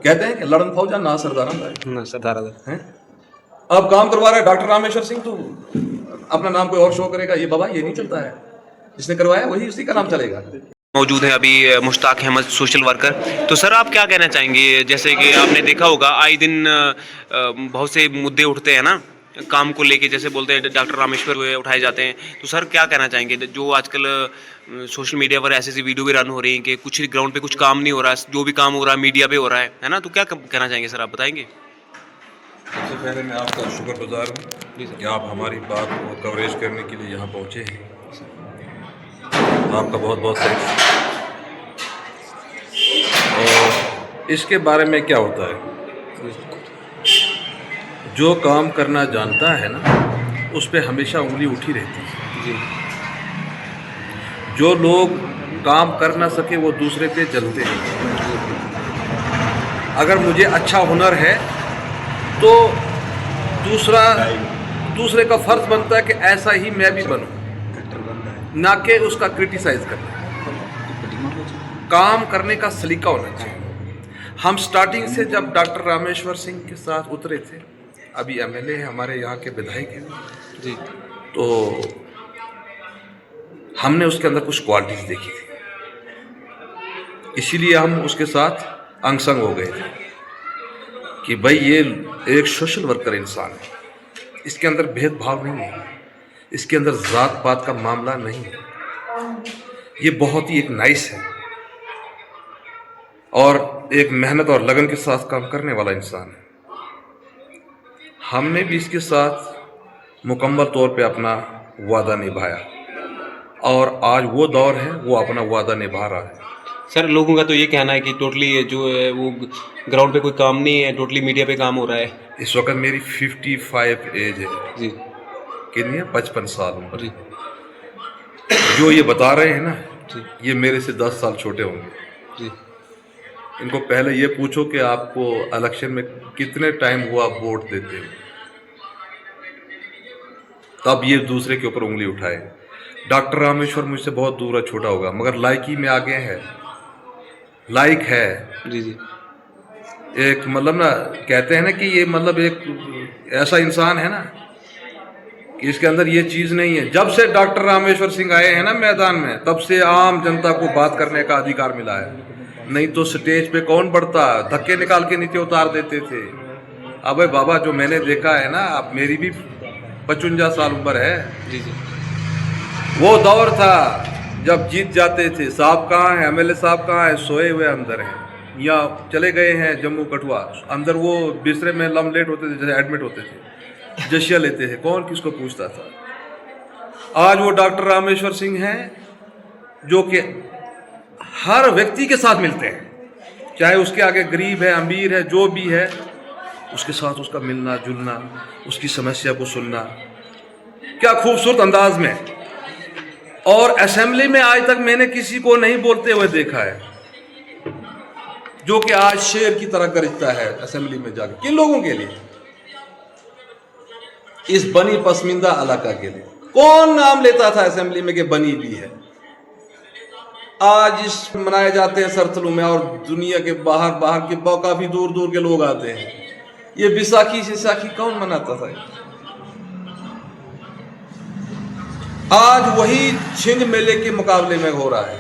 कहते हैं कि लड़न फौजा ना सरदारा ना सरदारा हैं। अब काम करवा रहा है डॉक्टर रामेश्वर सिंह, तो अपना नाम कोई और शो करेगा, ये बाबा ये नहीं चलता है। जिसने करवाया वही उसी का नाम चलेगा। मौजूद है अभी मुश्ताक अहमद, सोशल वर्कर। तो सर आप क्या कहना चाहेंगे, जैसे कि आपने देखा होगा आए दिन बहुत से मुद्दे उठते हैं ना काम को लेके, जैसे बोलते हैं डॉक्टर रामेश्वर हुए उठाए जाते हैं, तो सर क्या कहना चाहेंगे जो आजकल सोशल मीडिया पर ऐसी वीडियो भी रन हो रही हैं कि कुछ ग्राउंड पे कुछ काम नहीं हो रहा है, जो भी काम हो रहा है मीडिया पे हो रहा है ना, तो क्या कहना चाहेंगे सर, आप बताएंगे? सबसे पहले मैं आपका शुक्रगुजार हूँ कि आप हमारी बात को कवरेज करने के लिए यहाँ पहुँचे हैं। आपका बहुत बहुत थैंक्स। और इसके बारे में क्या होता है, जो काम करना जानता है ना उस पर हमेशा उंगली उठी रहती है जी। जो लोग काम कर ना सके वो दूसरे पे जलते हैं। अगर मुझे अच्छा हुनर है तो दूसरे का फर्ज बनता है कि ऐसा ही मैं भी बनूं, ना कि उसका क्रिटिसाइज करना। काम करने का सलीका होना चाहिए। हम स्टार्टिंग से जब डॉक्टर रामेश्वर सिंह के साथ उतरे थे, अभी एमएलए हैं, हमारे यहाँ के विधायक हैं जी, तो हमने उसके अंदर कुछ क्वालिटीज देखी थी, इसीलिए हम उसके साथ अंग संग हो गए थे कि भाई ये एक सोशल वर्कर इंसान है, इसके अंदर भेदभाव नहीं है, इसके अंदर जात पात का मामला नहीं है, ये बहुत ही एक नाइस है और एक मेहनत और लगन के साथ काम करने वाला इंसान है। हमने भी इसके साथ मुकम्मल तौर पे अपना वादा निभाया और आज वो दौर है वो अपना वादा निभा रहा है। सर लोगों का तो ये कहना है कि टोटली जो है वो ग्राउंड पे कोई काम नहीं है, टोटली मीडिया पे काम हो रहा है। इस वक्त मेरी 55 एज है जी। कितनी है, 55 साल उम्र। जी। जो ये बता रहे हैं ना जी। ये मेरे से 10 साल छोटे होंगे। जी। इनको पहले ये पूछो कि आपको इलेक्शन में कितने टाइम हुआ आप वोट देते हो, तब ये दूसरे के ऊपर उंगली उठाए। डॉक्टर रामेश्वर मुझसे बहुत दूर है, छोटा होगा, मगर लायकी में आगे है, लायक है। जी। जी। एक मतलब ना कहते हैं ना कि ये मतलब एक ऐसा इंसान है ना कि इसके अंदर ये चीज़ नहीं है। जब से डॉक्टर रामेश्वर सिंह आए हैं ना मैदान में, तब से आम जनता को बात करने का अधिकार मिला है। नहीं तो स्टेज पे कौन बढ़ता, धक्के निकाल के नीचे उतार देते थे। अबे बाबा जो मैंने देखा है ना, अब मेरी भी 55 साल उम्र है। जी। जी। वो दौर था जब जीत जाते थे। साहब कहाँ हैं, एमएलए साहब कहाँ हैं, सोए हुए अंदर हैं या चले गए हैं जम्मू कठुआ। अंदर वो बिस्तरे में लमलेट होते थे, जैसे एडमिट होते थे, जशिया लेते थे, कौन किसको पूछता था। आज वो डॉक्टर रामेश्वर सिंह हैं जो कि हर व्यक्ति के साथ मिलते हैं, चाहे उसके आगे गरीब है अमीर है जो भी है, उसके साथ उसका मिलना जुलना, उसकी समस्या को सुनना, क्या खूबसूरत अंदाज में। और असेंबली में आज तक मैंने किसी को नहीं बोलते हुए देखा है, जो कि आज शेर की तरह गरजता है असेंबली में जाकर। किन लोगों के लिए? इस बनी पसमिंदा इलाका के लिए। कौन नाम लेता था असेंबली में कि बनी भी है? आज इस मनाए जाते हैं सरथलू में और दुनिया के बाहर के काफी दूर दूर के लोग आते हैं। ये विसाखी कौन मनाता था? आज वही छिंज मेले के मुकाबले में हो रहा है।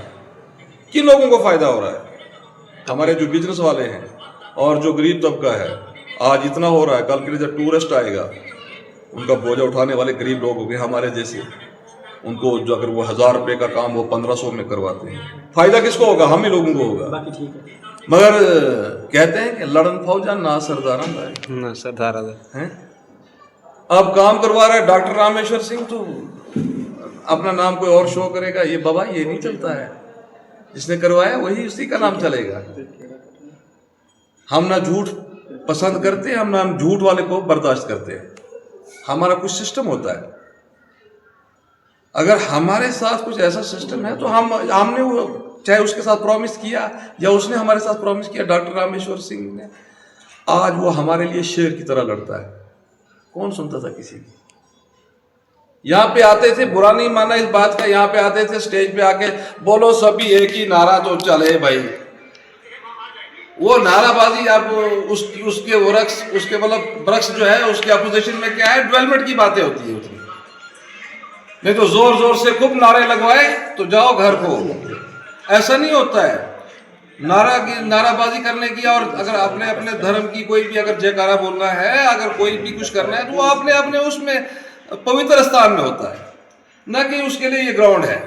किन लोगों को फायदा हो रहा है? हमारे जो बिजनेस वाले हैं और जो गरीब तबका है। आज इतना हो रहा है, कल के लिए जब टूरिस्ट आएगा उनका बोझा उठाने वाले गरीब लोग हो गए हमारे जैसे, उनको जो अगर वो 1000 रुपये का काम वो 1500 में करवाते हैं। फायदा किसको होगा? हम ही लोगों को होगा। बाकी ठीक है। मगर कहते हैं कि लड़न फौजा ना सरदारा ना सरदारा हैं। अब काम करवा रहा है डॉक्टर रामेश्वर सिंह, तो अपना नाम कोई और शो करेगा, ये बाबा ये नहीं चलता है। जिसने करवाया वही उसी का नाम चलेगा। हम ना झूठ पसंद करते हैं, हम ना झूठ वाले को बर्दाश्त करते हैं। हमारा कुछ सिस्टम होता है। अगर हमारे साथ कुछ ऐसा सिस्टम है तो हमने वो चाहे उसके साथ प्रॉमिस किया या उसने हमारे साथ प्रॉमिस किया, डॉक्टर रामेश्वर सिंह ने, आज वो हमारे लिए शेर की तरह लड़ता है। कौन सुनता था किसी की? यहाँ पे आते थे, बुरा नहीं माना इस बात का, यहाँ पे आते थे स्टेज पे आके बोलो सभी एक ही नारा तो चले भाई। वो नाराबाजी अब उसके वृक्ष, उसके मतलब वृक्ष जो है उसके अपोजिशन में क्या है, डेवलपमेंट की बातें होती है उतनी। नहीं तो जोर जोर से खूब नारे लगवाए तो जाओ घर को, ऐसा नहीं होता है। नाराबाजी करने की, और अगर अपने अपने धर्म की कोई भी अगर जयकारा बोलना है, अगर कोई भी कुछ करना है, तो वो अपने अपने उसमें पवित्र स्थान में होता है, न कि उसके लिए ये ग्राउंड है।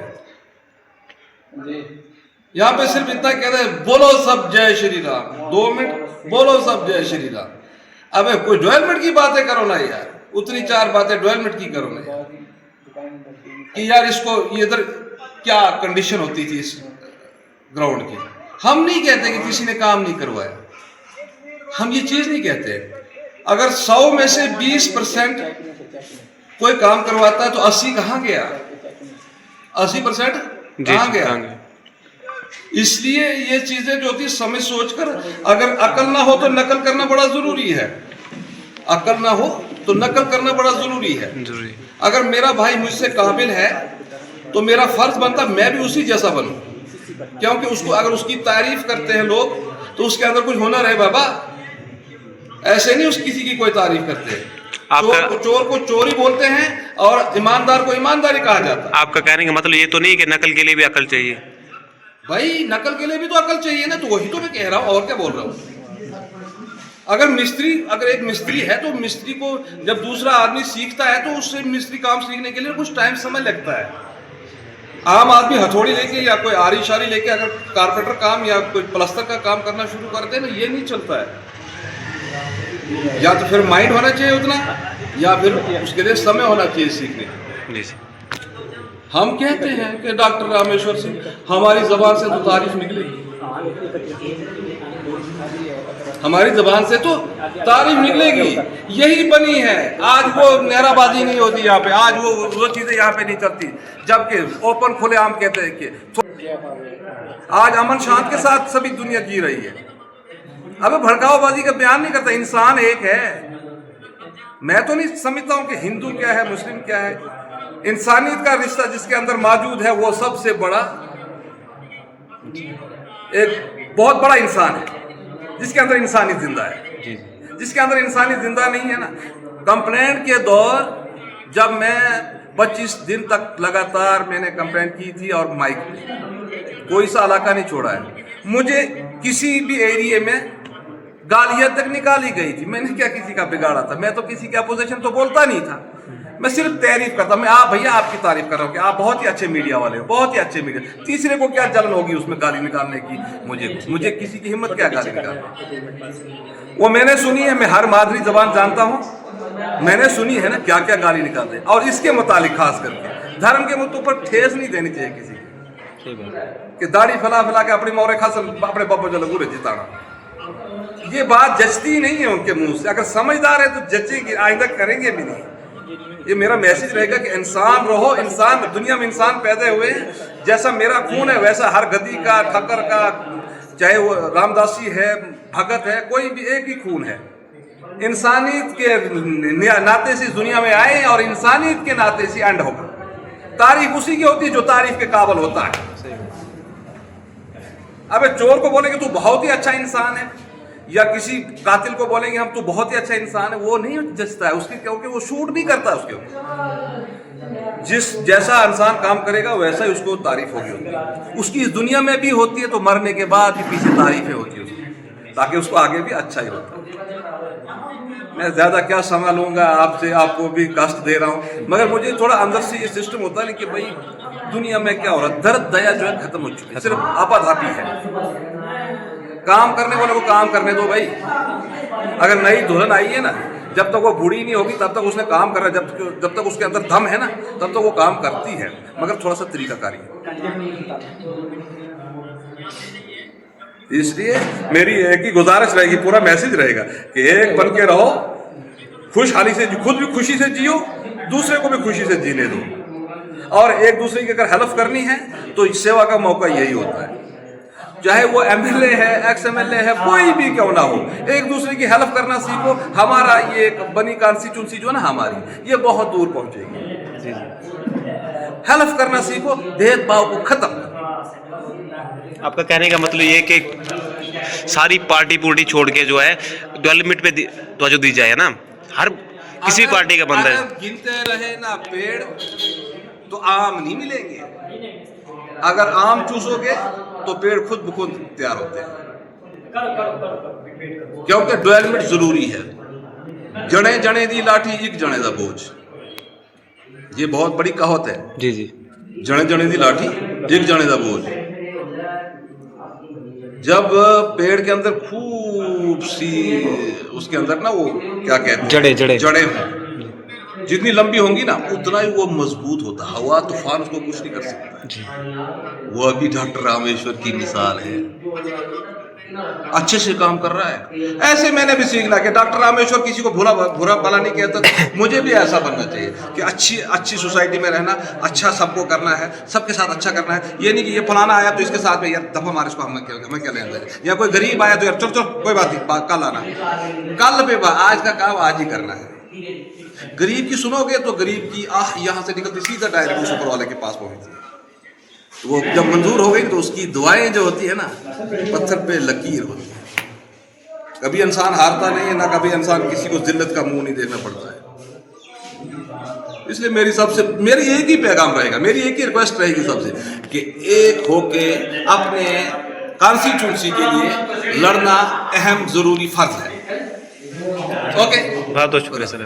यहाँ पे सिर्फ इतना कहते हैं बोलो सब जय श्री राम, 2 मिनट बोलो सब जय श्री राम। अबे कोई डेवलपमेंट की बातें करो ना यार, उतनी 4 बातें डेवलपमेंट की करो ना यार, कि यार इसको इधर क्या कंडीशन होती थी इस ग्राउंड की। हम नहीं कहते कि किसी ने काम नहीं करवाया, हम ये चीज नहीं कहते। अगर 100 में से 20% कोई काम करवाता है तो 80 कहाँ गया, 80% कहाँ गया। इसलिए ये चीजें जो होती समझ सोचकर, अगर अकल ना हो तो नकल करना बड़ा जरूरी है, अकल ना हो तो नकल करना बड़ा जरूरी है। अगर मेरा भाई मुझसे काबिल है तो मेरा फर्ज बनता मैं भी उसी जैसा बनूं, क्योंकि उसको अगर उसकी तारीफ करते हैं लोग तो उसके अंदर कुछ हुनर है बाबा। ऐसे नहीं उस किसी की कोई तारीफ करते हैं। चोर को चोरी बोलते हैं और ईमानदार को ईमानदारी कहा जाता है। आपका कहने का मतलब ये तो नहीं कि नकल के लिए भी अकल चाहिए? भाई नकल के लिए भी तो अकल चाहिए ना, तो वही तो मैं कह रहा हूँ, और क्या बोल रहा हूँ। अगर एक मिस्त्री है तो मिस्त्री को जब दूसरा आदमी सीखता है तो उससे मिस्त्री काम सीखने के लिए कुछ टाइम समय लगता है। आम आदमी हथौड़ी लेके या कोई आरी शारी लेके अगर कारपेंटर काम या कोई प्लास्टर का काम करना शुरू करते हैं ना, ये नहीं चलता है। या तो फिर माइंड होना चाहिए उतना, या फिर उसके लिए समय होना चाहिए सीखने। हम कहते हैं कि डॉक्टर रामेश्वर सिंह, हमारी जबान से तो तारीफ निकलेगी, हमारी जबान से तो तारीफ निकलेगी, यही बनी है। आज वो नाराबाजी नहीं होती यहाँ पे, आज वो चीजें यहाँ पे नहीं चलती, जबकि ओपन खुले आम कहते हैं कि आज अमन शांत के साथ सभी दुनिया जी रही है। अब भड़काऊबाजी का बयान नहीं करता, इंसान एक है। मैं तो नहीं समझता हूँ कि हिंदू क्या है मुस्लिम क्या है, इंसानियत का रिश्ता जिसके अंदर मौजूद है वो सबसे बड़ा, एक बहुत बड़ा इंसान है जिसके अंदर इंसानियत जिंदा है। जिसके अंदर इंसानियत जिंदा नहीं है ना, कंप्लेंट के दौर जब मैं 25 दिन तक लगातार मैंने कंप्लेंट की थी और माइक पे कोई सा इलाका नहीं छोड़ा है, मुझे किसी भी एरिया में गालियां तक निकाली गई थी। मैंने क्या किसी का बिगाड़ा था, मैं तो किसी के अपोजिशन तो बोलता नहीं था, मैं सिर्फ तारीफ करता। मैं आप भैया आपकी तारीफ कर रहा हूँ कि आप बहुत ही अच्छे मीडिया वाले हो, बहुत ही अच्छे मीडिया। तीसरे को क्या जलन होगी उसमें गाली निकालने की, मुझे किसी की हिम्मत क्या गाली निकालने। वो मैंने सुनी है, मैं हर मादरी जबान जानता हूँ, मैंने सुनी है ना क्या क्या गाली निकालते हैं। और इसके मुतालिक खास करके धर्म के मुद्दों पर ठेस नहीं देनी चाहिए किसी की, कि दाढ़ी फैला फैला के अपनी मोरे खास अपने बब्बो जो लगू जिताना, ये बात जचती नहीं है उनके मुंह से। अगर समझदार है तो जचेगी, आइंदा करेंगे भी नहीं। ये मेरा मैसेज रहेगा कि इंसान रहो, इंसान दुनिया में इंसान पैदा हुए हैं, जैसा मेरा खून है वैसा हर गद्दी का, ठक्कर का, चाहे वो रामदासी है, भगत है, कोई भी एक ही खून है। इंसानियत के नाते से दुनिया में आए और इंसानियत के नाते से एंड होगा। तारीफ उसी की होती है जो तारीफ के काबिल होता है। अबे चोर को बोलेंगे तू बहुत ही अच्छा इंसान है, या किसी कातिल को बोलेंगे हम तू बहुत ही अच्छा इंसान है, वो नहीं जचता है उसके, क्योंकि वो शूट नहीं करता उसके ऊपर। जिस जैसा इंसान काम करेगा वैसा ही उसको तारीफ होगी। उसकी इस दुनिया में भी होती है तो मरने के बाद भी पीछे तारीफें होती है उसकी, ताकि उसको आगे भी अच्छा ही होता है। मैं ज्यादा क्या समय लूंगा आपसे, आपको भी कष्ट दे रहा हूँ, मगर मुझे थोड़ा अंदर से ये सिस्टम होता है कि भाई दुनिया में क्या हो रहा है, दर्द दया जो है खत्म हो चुकी है, सिर्फ आपाधापी है। काम करने वाले को काम करने दो भाई। अगर नई दुल्हन आई है ना, जब तक वो बूढ़ी नहीं होगी तब तक उसने काम करना, जब तक उसके अंदर दम है ना तब तक वो काम करती है, मगर थोड़ा सा तरीकाकारी है। इसलिए मेरी एक ही गुजारिश रहेगी, पूरा मैसेज रहेगा कि एक बन के रहो, खुशहाली से, खुद भी खुशी से जियो, दूसरे को भी खुशी से जीने दो, और एक दूसरे की अगर हेल्प करनी है तो सेवा का मौका यही होता है। चाहे वो एमएलए है, एक्स एमएलए है, कोई भी क्यों ना हो, एक दूसरे की हेल्प करना सीखो। हमारा ये बनी कॉन्स्टिट्यूंसी जो है ना हमारी, ये बहुत दूर पहुंचेगी। हेल्प करना सीखो, भेदभाव को खत्म। आपका कहने का मतलब ये कि सारी पार्टी पुर्टी छोड़ के जो है डेवलपमेंट पे तवज्जो दी जाए, है ना। हर किसी भी पार्टी का बंदा है। अगर गिनते रहे ना पेड़ तो आम नहीं मिलेंगे। अगर आम चूसोगे तो पेड़ खुद ब खुद तैयार होते हैं, क्योंकि डेवलपमेंट जरूरी है। जने जने दी लाठी एक जने दा बोझ, ये बहुत बड़ी कहावत है। जी जी। जने जने दी लाठी एक जने दा बोझ। जब पेड़ के अंदर खूब सी उसके अंदर ना वो क्या कहते हैं, जड़ें हों, जितनी लंबी होंगी ना उतना ही वो मजबूत होता है। हवा तूफान उसको कुछ नहीं कर सकता। वो अभी डॉक्टर रामेश्वर की मिसाल है, अच्छे से काम कर रहा है। ऐसे मैंने भी सीखना कि डॉक्टर रामेश्वर किसी को बुरा भला नहीं कहता। मुझे भी ऐसा बनना चाहिए कि अच्छी सोसाइटी में रहना, अच्छा सबको करना है, सबके साथ अच्छा करना है। ये नहीं कि ये फलाना आया तो इसके साथ में यार दफा मार इसको, हमें क्या लेना है। या कोई गरीब आया तो यार चलो कोई बात नहीं, कल आना, कल पे आज का काम आज ही करना है। गरीब की सुनोगे तो गरीब की आह यहाँ से निकलती सीधा डायरेक्ट ऊपर वाले के पास पहुंचती है। वो जब मंजूर हो गई तो उसकी दुआएं जो होती है ना, पत्थर पे लकीर होती है। कभी इंसान हारता नहीं है ना, कभी इंसान किसी को जिल्लत का मुंह नहीं देखना पड़ता है। इसलिए मेरी एक ही पैगाम रहेगा, मेरी एक ही रिक्वेस्ट रहेगी सबसे कि एक होके अपने कॉन्स्टिट्यूंसी के लिए लड़ना अहम जरूरी फर्ज है। ओके, बहुत बहुत शुक्रिया सर।